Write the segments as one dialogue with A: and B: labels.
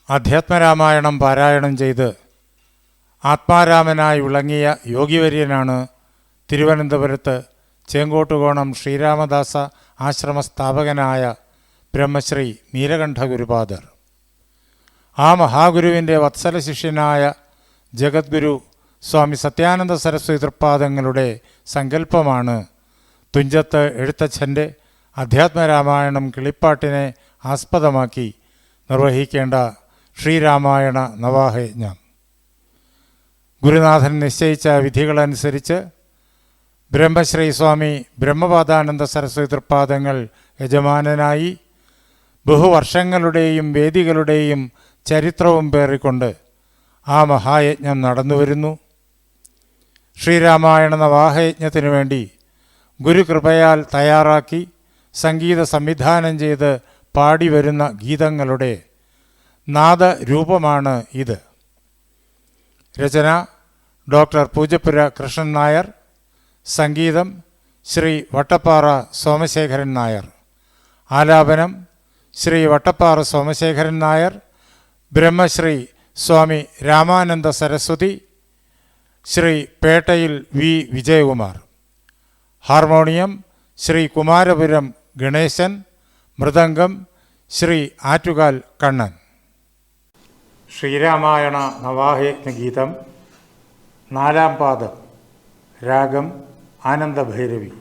A: അധ്യാത്മരാമായണം പാരായണം ചെയ്ത് ആത്മാരാമനായി വിളങ്ങിയ യോഗിവര്യനാണ് തിരുവനന്തപുരത്ത് ചേങ്കോട്ടുകോണം ശ്രീരാമദാസ ആശ്രമ സ്ഥാപകനായ ബ്രഹ്മശ്രീ നീലകണ്ഠ ഗുരുപാദർ. ആ മഹാഗുരുവിൻ്റെ വത്സല ശിഷ്യനായ ജഗദ്ഗുരു സ്വാമി സത്യാനന്ദ സരസ്വതി തൃപ്പാദങ്ങളുടെ സങ്കല്പമാണ് തുഞ്ചത്ത് എഴുത്തച്ഛൻ്റെ അധ്യാത്മരാമായണം കിളിപ്പാട്ടിനെ ആസ്പദമാക്കി നിർവഹിക്കേണ്ട ശ്രീരാമായണ നവാഹയജ്ഞം. ഗുരുനാഥൻ നിശ്ചയിച്ച വിധികളനുസരിച്ച് ബ്രഹ്മശ്രീ സ്വാമി ബ്രഹ്മപാദാനന്ദ സരസ്വതി തൃപ്പാദങ്ങൾ യജമാനനായി ബഹുവർഷങ്ങളുടെയും വേദികളുടെയും ചരിത്രവും പേറിക്കൊണ്ട് ആ മഹായജ്ഞം നടന്നുവരുന്നു. ശ്രീരാമായണ നവാഹയജ്ഞത്തിനു വേണ്ടി ഗുരുകൃപയാൽ തയ്യാറാക്കി സംഗീത സംവിധാനം ചെയ്ത് പാടിവരുന്ന ഗീതങ്ങളുടെ നാദരൂപമാണ് ഇത്. രചന ഡോക്ടർ പൂജപ്പുര കൃഷ്ണൻ നായർ. സംഗീതം ശ്രീ വട്ടപ്പാറ സോമശേഖരൻ നായർ. ആലാപനം ശ്രീ വട്ടപ്പാറ സോമശേഖരൻ നായർ, ബ്രഹ്മശ്രീ സ്വാമി രാമാനന്ദ സരസ്വതി, ശ്രീ പേട്ടയിൽ വി വിജയകുമാർ. ഹാർമോണിയം ശ്രീ കുമാരപുരം ഗണേശൻ. മൃദംഗം ശ്രീ ആറ്റുകാൽ കണ്ണൻ. ശ്രീരാമായണ നവാഹയജ്ഞ ഗീതം, നാലാം പാദം, രാഗം ആനന്ദഭൈരവി.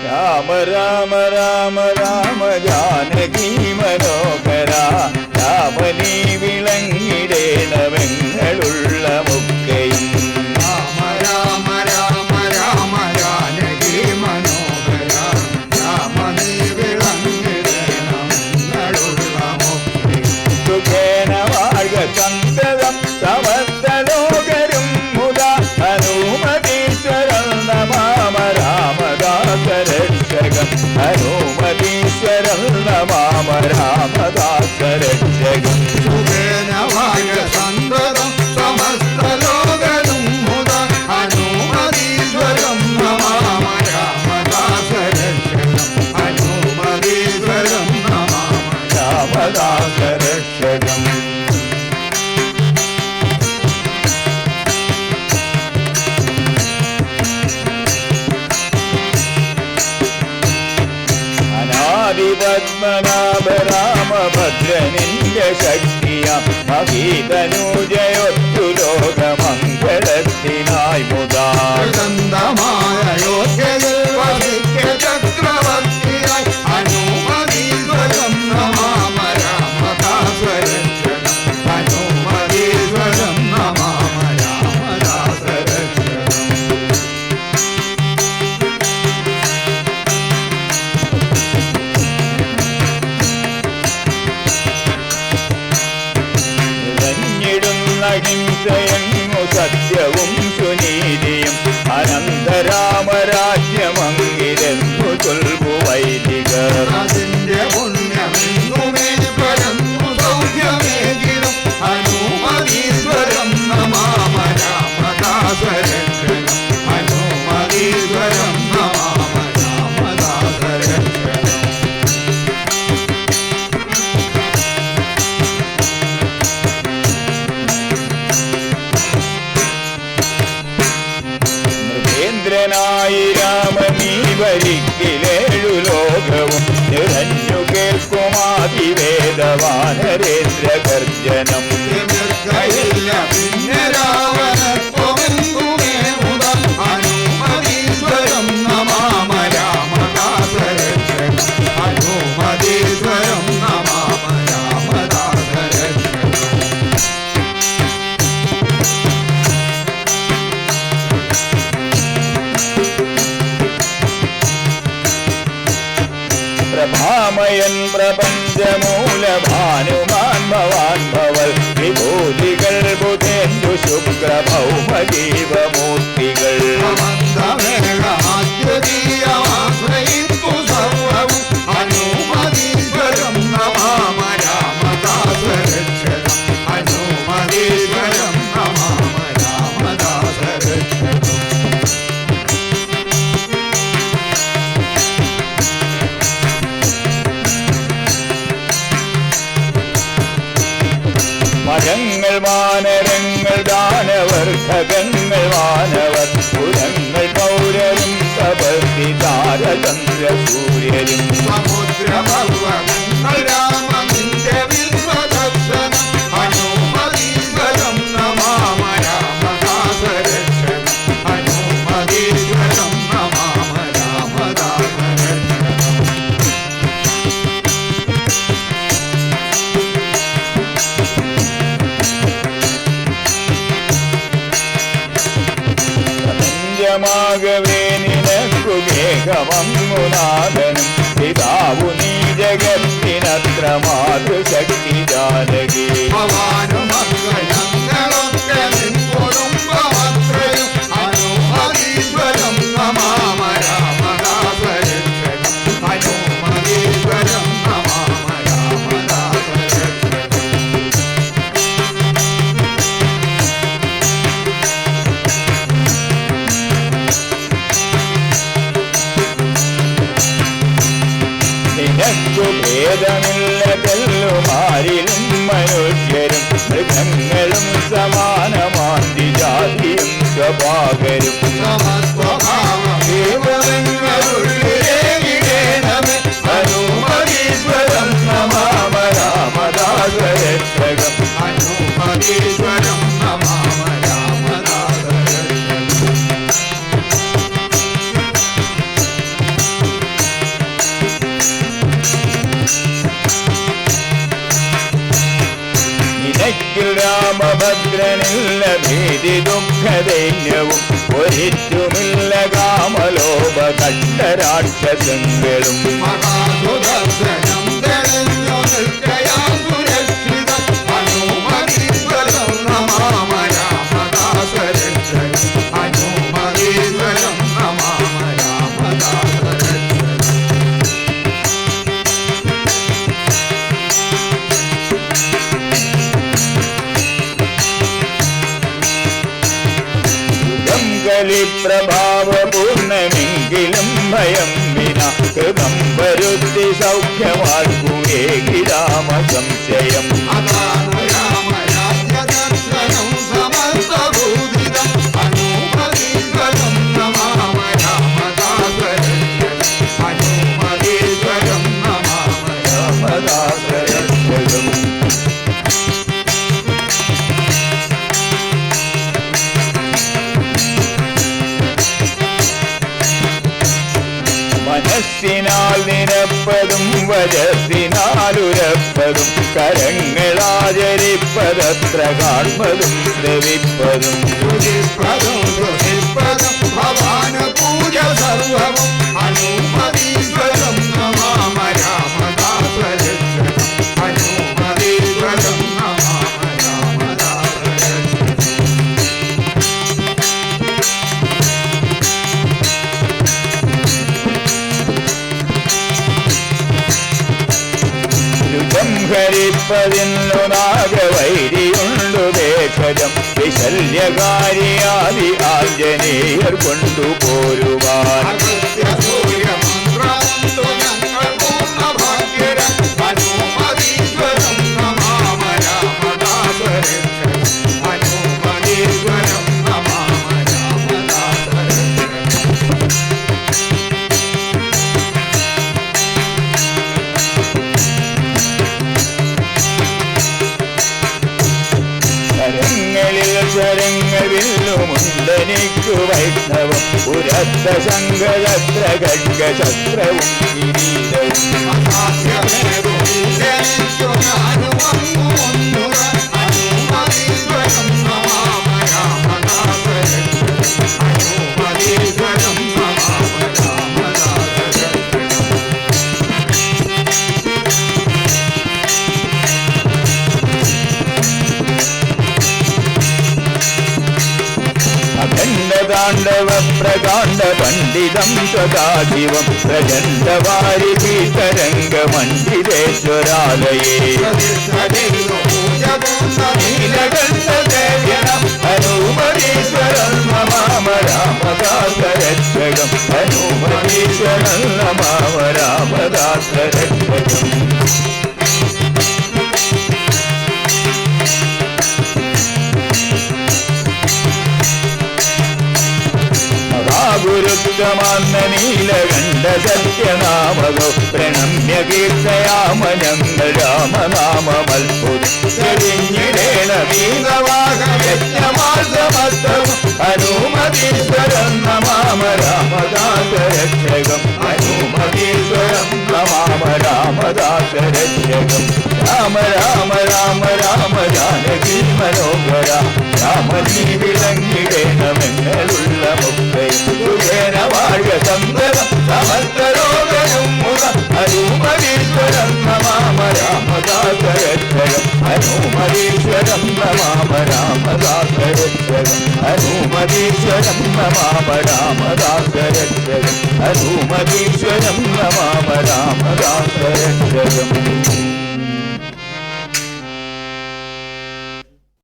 B: രാമ രാമ രാമ രാമ ജാനകി മനോഹര, രാമനീ വിളങ്ങിടേണവങ്ങളുള്ള മുക്കയും.
C: രാമ രാമ രാമ രാമ ജാനകി മനോഹര, രാമനീ വിളങ്ങിടേണവങ്ങളുള്ള മുക്കയും.
B: സുഖേന വാഴ്ക സന്തതം സമസ്തലോകരും മുതാ, ഹനുമതീശ്വരം നമാമ രാമദാസരക്ഷകം. ഹനുമതീശ്വരം നമാമ രാമദാസരക്ഷകം.
C: സുഖേന വാഴ്ക സന്തതം സമസ്തലോകരും മുതാ, ഹനുമതീശ്വരം നമാമ രാമദാസരക്ഷകം. ഹനുമതീശ്വരം നമാമ
B: രാമദാസരക്ഷകം. പത്മനാഭ രാമഭദ്രനിന്റെ ശക്തിയാം മഹീതനൂജയൊത്തു ലോകമംഗളത്തിനായി മുതാ.
C: ചക്രവർത്തിയായി ഹനുമതീശ്വരം നമാമ രാമദാസരക്ഷകം. ഹനുമതീശ്വരം നമാമ രാമദാസരക്ഷകം.
B: അഹിംസയെങ്ങു സത്യവും സുനീതിയും അനന്തരാമരാജ്യമങ്ങിരെന്നു ചൊൽവു വൈദികർ.
C: അതിന്റെ പുണ്യമെങ്ങുമേ പരന്നു സൗഖ്യമേകിലും ഹനുമതീശ്വരം നമാമ രാമദാസരക്ഷകം. ഹനുമതീശ്വരം നമാമ രാമദാസരക്ഷകം.
B: മൃഗേന്ദ്രനായി രാമനീ വരിക്കിലേഴു ലോകവും നിറഞ്ഞു കേൾക്കുമാതിവേദവാനരേന്ദ്ര ഗർജനം.
C: എതിർക്കയില്ല പിന്നെ രാവണത്വമെങ്ങുമേ മുത, ഹനുമതീശ്വരം നമാമ രാമദാസരക്ഷകം. ഹനുമതീശ്വരം നമാമ രാമദാസരക്ഷകം.
B: പ്രഭാമയൻ പ്രപഞ്ചമൂലഭാനുമാൻ ഭവാൻ ഭവൽ വിഭൂതികൾ ബുധേന്ദു ശുക്ര ഭൗമജീവമൂർത്തികൾ.
C: മന്ദമേഘമാദ്യതീയമാശ്രയിപ്പു സർവവും ഹനുമതീശ്വരം നമാമ രാമദാസരക്ഷകം. ഹനുമ
B: മരങ്ങൾ വാനരങ്ങൾ ദാനവർ ഖഗങ്ങൾ വാനവർ പുരങ്ങൾ പൗരരും തപസ്തി താരചന്ദ്ര സൂര്യരും
C: സമുദ്രപർവ്വതങ്ങൾ രാമനിന്റെ വിശ്വദർശനം ഹനുമതീശ്വരം നമാമ രാമദാസരക്ഷണം ഹനുമതീശ്വരം നമാമ രാമദാസരക്ഷണം
B: മാകവേ നിനക്കു മേഘമങ്ങുനാഥനും പിതാവു നീ ജഗത്തിനത്ര മാതൃശക്തി ജാനകി
C: ഭവാനുമക്കളൊക്കെ നിൻ കുടുംബമത്രയും ഹനുമതീശ്വരം നമാമ രാമദാസരക്ഷണം ഹനുമതീശ്വരം നമാമ രാമദാസരക്ഷണം
B: നിനക്കു ഭേദമില്ല തെല്ലുമാരിലും മനുഷ്യരും മൃഗങ്ങളും സമാനമാന്തി ജാതിയും സ്വഭാകരും ഹനുമതീശ്വരം നമാമ രാമദാസരക്ഷകം
C: ഹനുമതീശ്വരം നമാമ രാമദാസരക്ഷകം
B: നിനക്കിൽ രാമഭദ്രനില്ല ഭീതി ദുഃഖദൈന്യവും ഒരിറ്റുമില്ല കാമലോഭ കട്ടരാക്ഷസങ്ങളും
C: മഹാസുദർശനം തെളിഞ്ഞു നിൽക്കയാൽ സുരക്ഷിതം ഹനുമതീശ്വരം നമാമ രാമദാസരക്ഷകം ഹനുമതീശ്വരം നമാമ രാമദാസരക്ഷകം
B: കലിപ്രഭാവ പൂർണ്ണമെങ്കിലും ഭയം വിന കൃതം വരുത്തി സൗഖ്യമാർക്കുവേകി രാമ സംശയം
C: അതാണു രാമരാജ്യദർശനം സമസ്തഭൂതിതം ഹനുമതീശ്വരം നമാമ രാമദാസരക്ഷണം ഹനുമതീശ്വരം നമാമ
B: രാമദാസരക്ഷകം മനസ്സിനാൽ നിരപ്പതും വജസ്സിനാലുരപ്പതും കരങ്ങളാചരിപ്പതത്ര കാൺപതും ശ്രവിപ്പതും
C: ശുചിപ്രദം ശുചിപ്രദം ഭവാന് പൂജ സർവവും ഹനുമതീശ്വരം നമാമ രാമദാസരക്ഷണം ഹനുമതീശ്വരം നമാമ രാമദാസരക്ഷണം
B: ഹരിപ്പതിന്നു നാഗവൈരിയുണ്ടു ദേശജം വിശല്യകാരിയാദി ആഞ്ജനേയർ കൊണ്ടുപോരുവാൻ
C: അഗസ്ത്യസൂര്യമന്ത്രമുണ്ടു ഞങ്ങൾ പൂർണ്ണഭാഗ്യരം ഹനുമതീശ്വരം നമാമ രാമദാസരക്ഷണം ഹനുമതീശ്വരം നമാമ രാമദാസരക്ഷണം
B: കരങ്ങളിൽ ശരങ്ങളിലുമുണ്ടെനിക്കു വൈഷ്ണവം പുരത്ത ശങ്കരത്ര ഖഡ്ഗശസ്ത്രവും കിരീടവും
C: അസാധ്യമേതു ജനിച്ചു ഞാനും അങ്ങു മുന്നുറ ഹനുമതീശ്വരം നമാമ രാമദാസരക്ഷണം ഹനുമതീശ്വരം നമാമ രാമദാസരക്ഷണം
B: അഖണ്ഡതാണ്ഡവ പ്രകാണ്ഡ പണ്ഡിതം സദാശിവം പ്രചണ്ഡവാരി തരംഗമണ്ഡിതേശ്വരാലയേ നീലകണ്ഠദേവ്യനം ഹനുമതീശ്വരം നമാമ രാമദാസരക്ഷകം ഹനുമതീശ്വരം നമാമ രാമദാസരക്ഷകം ലോകമാന്ന നീലകണ്ഠ സത്യനാമകോ പ്രണമ്യ കീർത്തയാമ ഞങ്ങൾ രാമനാമമത്ഭുതം ഹനുമതീശ്വരം നമാമ രാമദാസരക്ഷകം ഹനുമതീശ്വരം നമാമ രാമദാസരക്ഷകം രാമ രാമ രാമ രാമ ജാനകി മനോഹര രാമനീ വിളങ്ങിടേണമെങ്ങളുള്ള മുഖേന വാഴ സന്തതം സമസ്തരോഗനും മുഖ ഹനുമതീശ്വരം നമാമ രാമദാസരക്ഷകം ഹനുമതീശ്വരം നമാമ രാമദാസരക്ഷകം ഹനുമതീശ്വരം നമാമ രാമദാസരക്ഷകം ഹനുമതീശ്വരം നമാമ രാമദാസരക്ഷകം